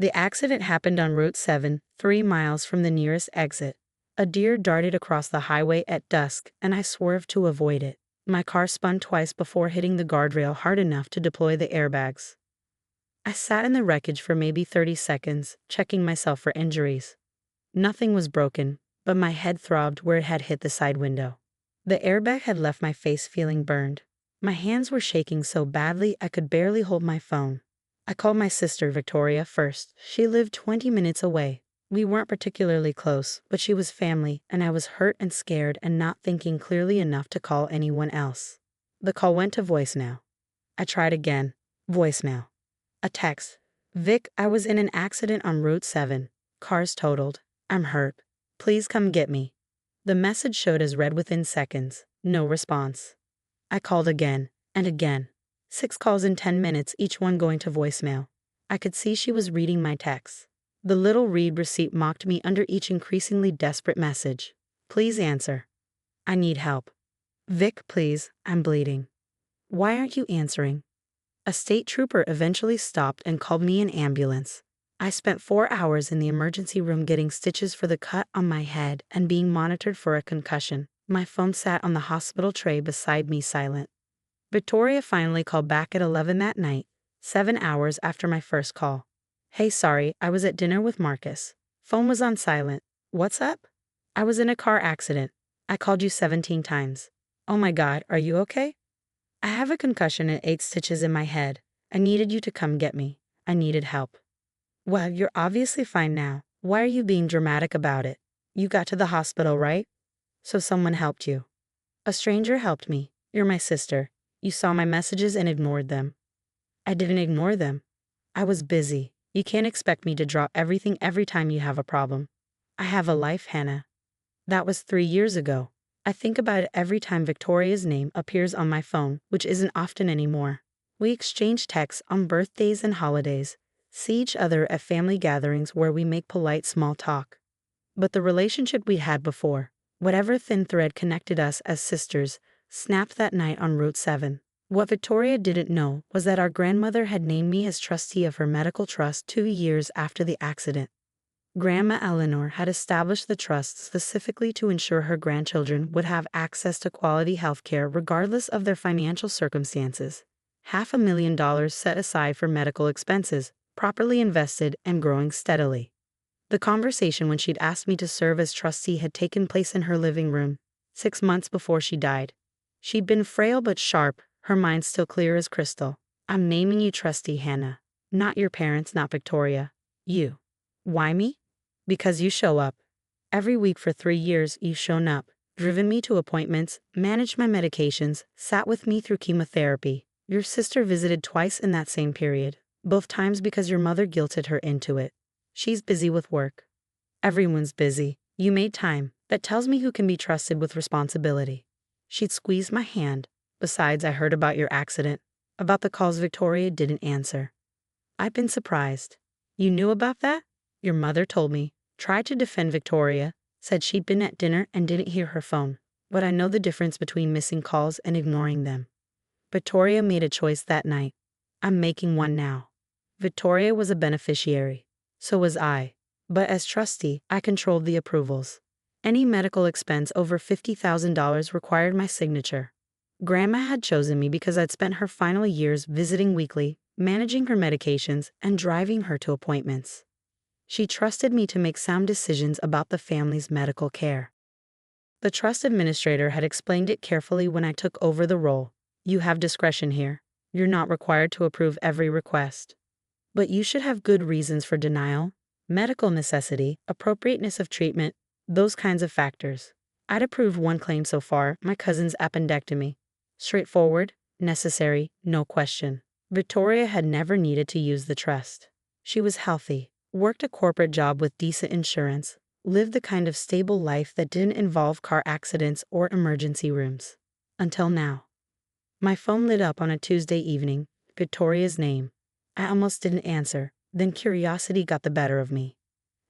The accident happened on Route 7, 3 miles from the nearest exit. A deer darted across the highway at dusk, and I swerved to avoid it. My car spun twice before hitting the guardrail hard enough to deploy the airbags. I sat in the wreckage for maybe 30 seconds, checking myself for injuries. Nothing was broken, but my head throbbed where it had hit the side window. The airbag had left my face feeling burned. My hands were shaking so badly I could barely hold my phone. I called my sister Victoria first. She lived 20 minutes away. We weren't particularly close, but she was family, and I was hurt and scared and not thinking clearly enough to call anyone else. The call went to voicemail. I tried again. Voicemail. A text. Vic, I was in an accident on Route 7. Car's totaled. I'm hurt. Please come get me. The message showed as read within seconds. No response. I called again, and again. 6 calls in 10 minutes, each one going to voicemail. I could see she was reading my texts. The little read receipt mocked me under each increasingly desperate message. Please answer. I need help. Vic, please, I'm bleeding. Why aren't you answering? A state trooper eventually stopped and called me an ambulance. I spent 4 hours in the emergency room getting stitches for the cut on my head and being monitored for a concussion. My phone sat on the hospital tray beside me silent. Victoria finally called back at 11 that night, 7 hours after my first call. Hey, sorry, I was at dinner with Marcus. Phone was on silent. What's up? I was in a car accident. I called you 17 times. Oh my God, are you okay? I have a concussion and 8 stitches in my head. I needed you to come get me. I needed help. Well, you're obviously fine now. Why are you being dramatic about it? You got to the hospital, right? So someone helped you. A stranger helped me. You're my sister. You saw my messages and ignored them. I didn't ignore them. I was busy. You can't expect me to drop everything every time you have a problem. I have a life, Hannah. That was 3 years ago. I think about it every time Victoria's name appears on my phone, which isn't often anymore. We exchange texts on birthdays and holidays, see each other at family gatherings where we make polite small talk. But the relationship we had before, whatever thin thread connected us as sisters, snapped that night on Route 7. What Victoria didn't know was that our grandmother had named me as trustee of her medical trust 2 years after the accident. Grandma Eleanor had established the trust specifically to ensure her grandchildren would have access to quality health care regardless of their financial circumstances. $500,000 set aside for medical expenses, properly invested and growing steadily. The conversation when she'd asked me to serve as trustee had taken place in her living room, 6 months before she died. She'd been frail but sharp, her mind still clear as crystal. I'm naming you trustee, Hannah. Not your parents, not Victoria. You. Why me? Because you show up. Every week for 3 years, you've shown up, driven me to appointments, managed my medications, sat with me through chemotherapy. Your sister visited twice in that same period, both times because your mother guilted her into it. She's busy with work. Everyone's busy. You made time. That tells me who can be trusted with responsibility. She'd squeezed my hand. Besides, I heard about your accident, about the calls Victoria didn't answer. I've been surprised. You knew about that? Your mother told me. Tried to defend Victoria, said she'd been at dinner and didn't hear her phone. But I know the difference between missing calls and ignoring them. Victoria made a choice that night. I'm making one now. Victoria was a beneficiary. So was I. But as trustee, I controlled the approvals. Any medical expense over $50,000 required my signature. Grandma had chosen me because I'd spent her final years visiting weekly, managing her medications, and driving her to appointments. She trusted me to make sound decisions about the family's medical care. The trust administrator had explained it carefully when I took over the role. You have discretion here. You're not required to approve every request. But you should have good reasons for denial, medical necessity, appropriateness of treatment, those kinds of factors. I'd approved one claim so far, my cousin's appendectomy. Straightforward, necessary, no question. Victoria had never needed to use the trust. She was healthy, worked a corporate job with decent insurance, lived the kind of stable life that didn't involve car accidents or emergency rooms. Until now. My phone lit up on a Tuesday evening, Victoria's name. I almost didn't answer, then curiosity got the better of me.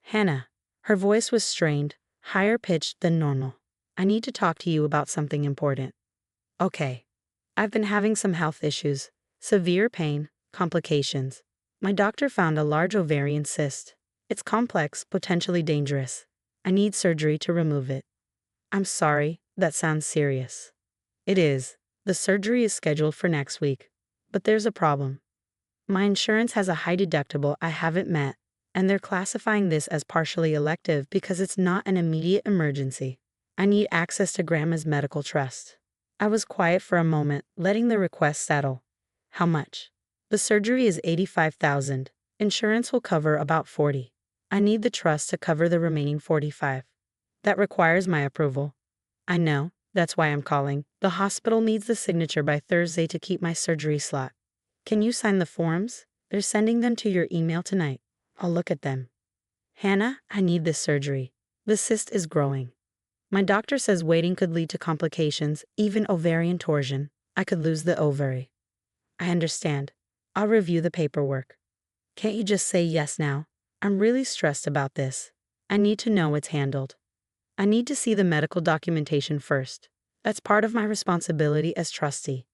Hannah. Her voice was strained, higher pitched than normal. I need to talk to you about something important. Okay. I've been having some health issues, severe pain, complications. My doctor found a large ovarian cyst. It's complex, potentially dangerous. I need surgery to remove it. I'm sorry, that sounds serious. It is. The surgery is scheduled for next week. But there's a problem. My insurance has a high deductible I haven't met, and they're classifying this as partially elective because it's not an immediate emergency. I need access to Grandma's medical trust. I was quiet for a moment, letting the request settle. How much? The surgery is $85,000. Insurance will cover about $40,000. I need the trust to cover the remaining $45,000. That requires my approval. I know, that's why I'm calling. The hospital needs the signature by Thursday to keep my surgery slot. Can you sign the forms? They're sending them to your email tonight. I'll look at them. Hannah, I need this surgery. The cyst is growing. My doctor says waiting could lead to complications, even ovarian torsion. I could lose the ovary. I understand. I'll review the paperwork. Can't you just say yes now? I'm really stressed about this. I need to know it's handled. I need to see the medical documentation first. That's part of my responsibility as trustee.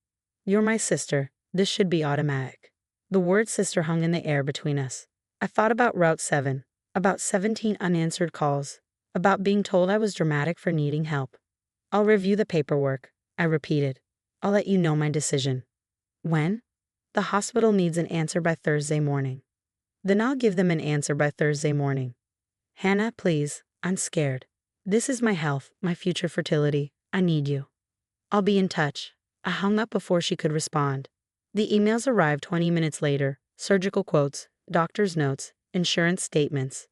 You're my sister. This should be automatic. The word sister hung in the air between us. I thought about Route 7, about 17 unanswered calls, about being told I was dramatic for needing help. I'll review the paperwork, I repeated. I'll let you know my decision. When? The hospital needs an answer by Thursday morning. Then I'll give them an answer by Thursday morning. Hannah, please, I'm scared. This is my health, my future fertility. I need you. I'll be in touch. I hung up before she could respond. The emails arrived 20 minutes later, surgical quotes, doctor's notes, insurance statements.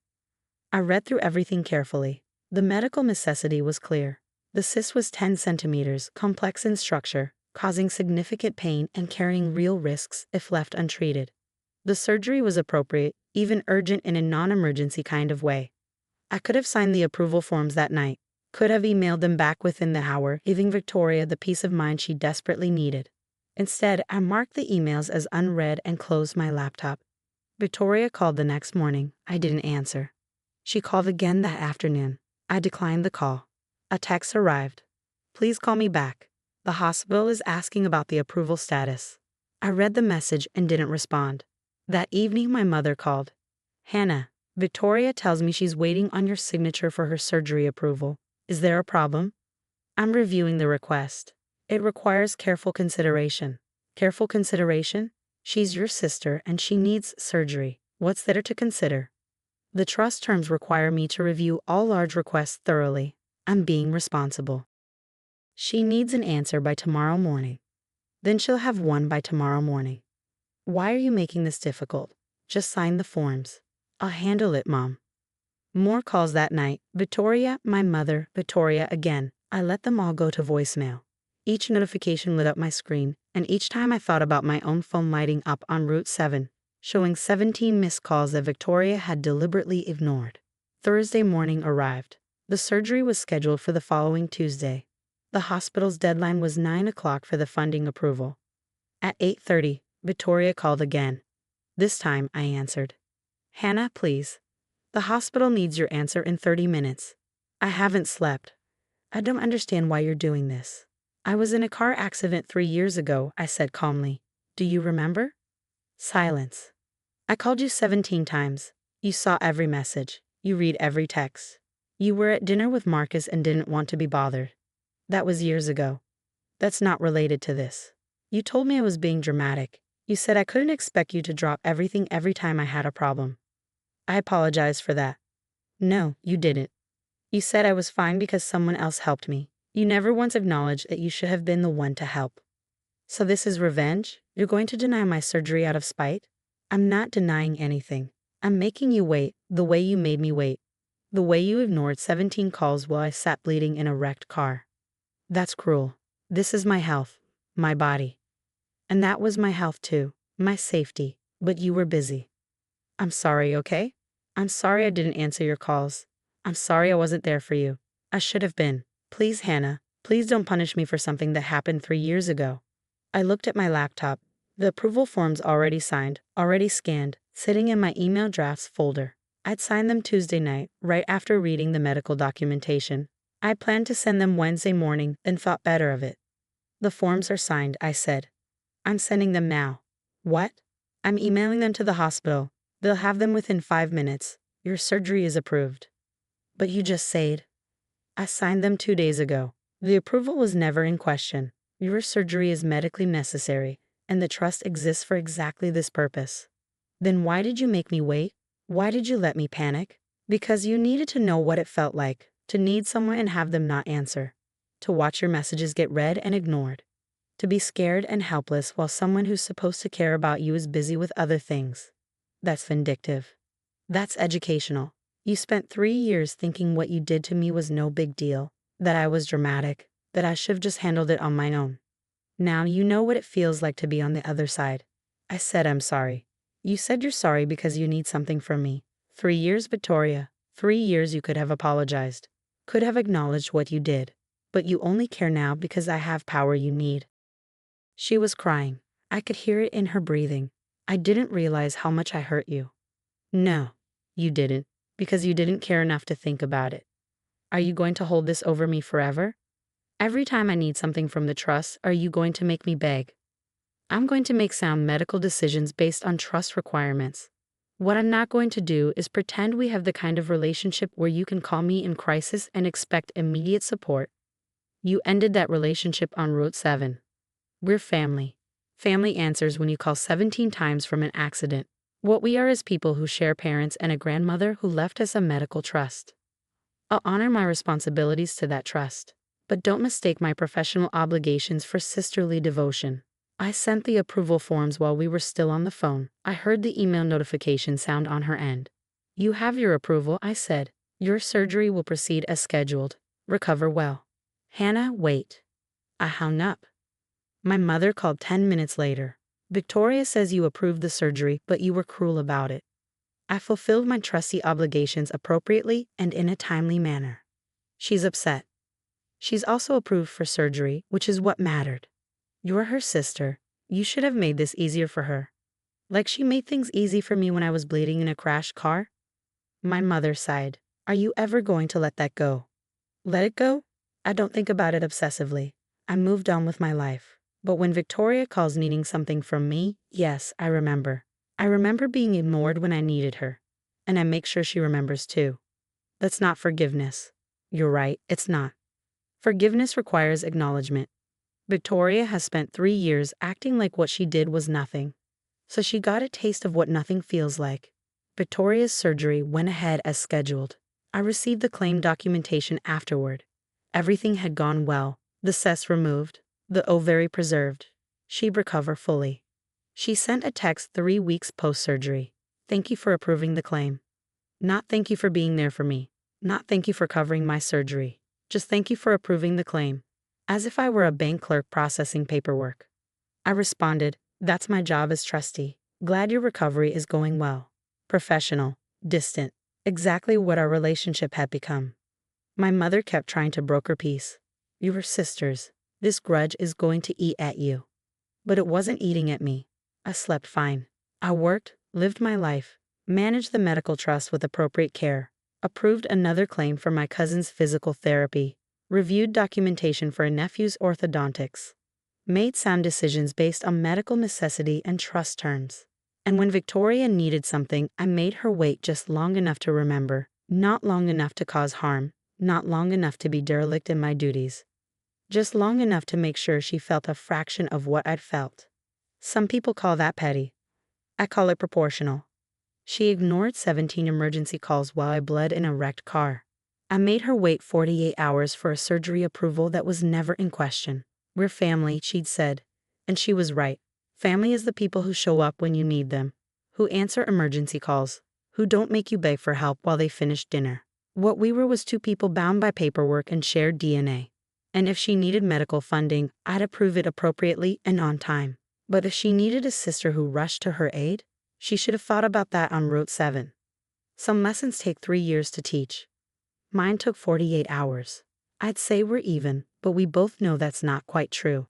I read through everything carefully. The medical necessity was clear. The cyst was 10 centimeters, complex in structure, causing significant pain and carrying real risks if left untreated. The surgery was appropriate, even urgent in a non-emergency kind of way. I could have signed the approval forms that night, could have emailed them back within the hour, giving Victoria the peace of mind she desperately needed. Instead, I marked the emails as unread and closed my laptop. Victoria called the next morning. I didn't answer. She called again that afternoon. I declined the call. A text arrived. Please call me back. The hospital is asking about the approval status. I read the message and didn't respond. That evening, my mother called. Hannah, Victoria tells me she's waiting on your signature for her surgery approval. Is there a problem? I'm reviewing the request. It requires careful consideration. Careful consideration? She's your sister and she needs surgery. What's there to consider? The trust terms require me to review all large requests thoroughly. I'm being responsible. She needs an answer by tomorrow morning. Then she'll have one by tomorrow morning. Why are you making this difficult? Just sign the forms. I'll handle it, Mom. More calls that night. Victoria, my mother, Victoria again. I let them all go to voicemail. Each notification lit up my screen, and each time I thought about my own phone lighting up on Route 7, showing 17 missed calls that Victoria had deliberately ignored. Thursday morning arrived. The surgery was scheduled for the following Tuesday. The hospital's deadline was 9 o'clock for the funding approval. At 8:30, Victoria called again. This time, I answered. Hannah, please. The hospital needs your answer in 30 minutes. I haven't slept. I don't understand why you're doing this. I was in a car accident 3 years ago, I said calmly. Do you remember? Silence. I called you 17 times. You saw every message. You read every text. You were at dinner with Marcus and didn't want to be bothered. That was years ago. That's not related to this. You told me I was being dramatic. You said I couldn't expect you to drop everything every time I had a problem. I apologized for that. No, you didn't. You said I was fine because someone else helped me. You never once acknowledged that you should have been the one to help. So this is revenge? You're going to deny my surgery out of spite? I'm not denying anything. I'm making you wait the way you made me wait. The way you ignored 17 calls while I sat bleeding in a wrecked car. That's cruel. This is my health, my body. And that was my health too, my safety, but you were busy. I'm sorry, okay? I'm sorry I didn't answer your calls. I'm sorry I wasn't there for you. I should have been. Please, Hannah, please don't punish me for something that happened 3 years ago. I looked at my laptop. The approval forms already signed, already scanned, sitting in my email drafts folder. I'd signed them Tuesday night, right after reading the medical documentation. I planned to send them Wednesday morning, then thought better of it. The forms are signed, I said. I'm sending them now. What? I'm emailing them to the hospital. They'll have them within 5 minutes. Your surgery is approved. But you just said. I signed them 2 days ago. The approval was never in question. Your surgery is medically necessary, and the trust exists for exactly this purpose. Then why did you make me wait? Why did you let me panic? Because you needed to know what it felt like, to need someone and have them not answer, to watch your messages get read and ignored, to be scared and helpless while someone who's supposed to care about you is busy with other things. That's vindictive. That's educational. You spent 3 years thinking what you did to me was no big deal, that I was dramatic, that I should have just handled it on my own. Now you know what it feels like to be on the other side. I said I'm sorry. You said you're sorry because you need something from me. 3 years, Victoria. 3 years you could have apologized. Could have acknowledged what you did. But you only care now because I have power you need. She was crying. I could hear it in her breathing. I didn't realize how much I hurt you. No, you didn't, because you didn't care enough to think about it. Are you going to hold this over me forever? Every time I need something from the trust, are you going to make me beg? I'm going to make sound medical decisions based on trust requirements. What I'm not going to do is pretend we have the kind of relationship where you can call me in crisis and expect immediate support. You ended that relationship on Route 7. We're family. Family answers when you call 17 times from an accident. What we are is people who share parents and a grandmother who left us a medical trust. I'll honor my responsibilities to that trust, but don't mistake my professional obligations for sisterly devotion. I sent the approval forms while we were still on the phone. I heard the email notification sound on her end. You have your approval, I said. Your surgery will proceed as scheduled. Recover well. Hannah, wait. I hung up. My mother called 10 minutes later. Victoria says you approved the surgery, but you were cruel about it. I fulfilled my trustee obligations appropriately and in a timely manner. She's upset. She's also approved for surgery, which is what mattered. You're her sister. You should have made this easier for her. Like she made things easy for me when I was bleeding in a crashed car? My mother sighed. Are you ever going to let that go? Let it go? I don't think about it obsessively. I moved on with my life. But when Victoria calls needing something from me, yes, I remember. I remember being ignored when I needed her. And I make sure she remembers too. That's not forgiveness. You're right, it's not. Forgiveness requires acknowledgement. Victoria has spent 3 years acting like what she did was nothing. So she got a taste of what nothing feels like. Victoria's surgery went ahead as scheduled. I received the claim documentation afterward. Everything had gone well. The cyst removed. The ovary preserved. She'd recover fully. She sent a text 3 weeks post-surgery. Thank you for approving the claim. Not thank you for being there for me. Not thank you for covering my surgery. Just thank you for approving the claim. As if I were a bank clerk processing paperwork. I responded, that's my job as trustee. Glad your recovery is going well. Professional. Distant. Exactly what our relationship had become. My mother kept trying to broker peace. You were sisters. This grudge is going to eat at you. But it wasn't eating at me. I slept fine. I worked, lived my life, managed the medical trust with appropriate care, approved another claim for my cousin's physical therapy, reviewed documentation for a nephew's orthodontics, made sound decisions based on medical necessity and trust terms. And when Victoria needed something, I made her wait just long enough to remember, not long enough to cause harm, not long enough to be derelict in my duties. Just long enough to make sure she felt a fraction of what I'd felt. Some people call that petty. I call it proportional. She ignored 17 emergency calls while I bled in a wrecked car. I made her wait 48 hours for a surgery approval that was never in question. We're family, she'd said. And she was right. Family is the people who show up when you need them, who answer emergency calls, who don't make you beg for help while they finish dinner. What we were was 2 people bound by paperwork and shared DNA. And if she needed medical funding, I'd approve it appropriately and on time. But if she needed a sister who rushed to her aid, she should have thought about that on Route 7. Some lessons take 3 years to teach. Mine took 48 hours. I'd say we're even, but we both know that's not quite true.